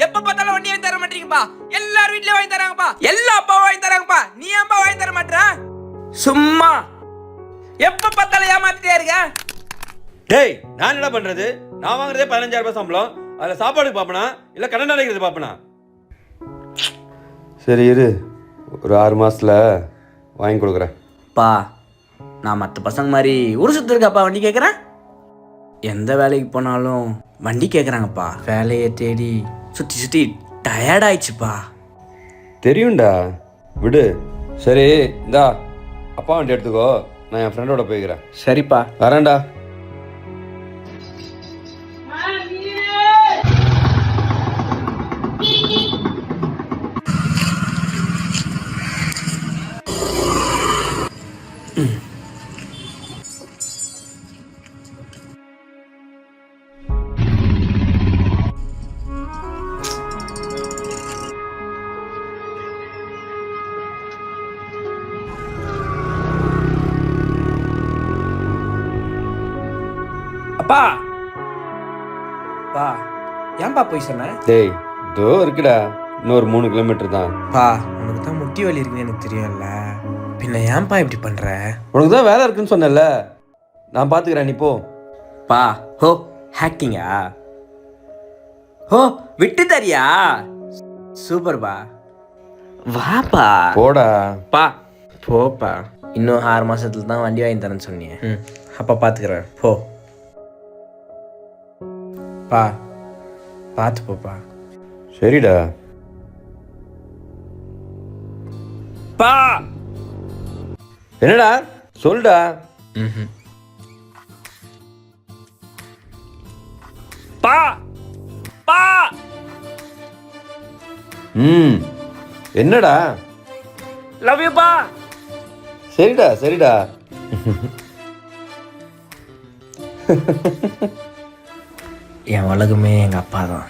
எப்ப பார்த்தாலும் வண்டி வாங்கி தர மாட்டீங்கப்பா. எல்லாரும் வீட்லயே வாங்கி தராங்கப்பா. எல்லா அப்பாவும் வாங்கி தராங்கப்பா. நீ ஏன்பா வாங்கி தர மாட்டற? சும்மா எப்ப பார்த்தாலும் ஏமாத்திட்டே இருக்க. டேய், நான் என்ன பண்றது? நான் வாங்குறதே 15,000 ரூபாய் சம்பளம். அதுல சாப்பாடுக்கு பாப்பனா இல்ல கடன் அடைக்கிறது பாப்பனா? சரி இரு, ஒரு 6 மாசத்துல வாங்கி கொடுக்குறேன். பா, நான் மற்ற பசங்க மாதிரி ஒரு சுத்திருக்காப்பா வண்டி கேட்குறேன். எந்த வேலைக்கு போனாலும் வண்டி கேட்குறாங்கப்பா. வேலையை தேடி சுற்றி சுற்றி டயர்ட் ஆயிடுச்சுப்பா. தெரியும்டா, விடு. சரி இந்தா அப்பா வண்டி எடுத்துக்கோ, நான் என் ஃப்ரெண்டோட போய்க்கிறேன். சரிப்பா, வரேன்டா. அப்பா பா, ஏன்பா போய் சொன்ன? டேய், இதோ இருக்குடா, இன்னொரு 3 கிலோமீட்டர் தான். பா, உனக்கு தான் முட்டி வலி இருக்குன்னு எனக்கு தெரியும்ல, பின்ன ஏன்பா இப்படி பண்ற? உனக்கு தான் வேலை இருக்குன்னு சொன்னல, நான் பாத்துக்கிறேன், நீ போ. பா, ஹோ ஹேக்கிங்கா? ஹோ விட்டு தரியா? சூப்பர் பா, வாப்பா. போடா பா போப்பா, இன்னும் 6 மாசத்துல தான் வண்டி வாங்கி தரேன்னு சொன்னீங்க. அப்பா பாத்துக்கிறேன், போ. பா பார்த்து போப்பா. சரிடா. பா என்னடா சொல்டா. பா பா என்னடா? லவ் யூ பா. சரிடா சரிடா. என் உலகமே எங்கள் அப்பா தான்.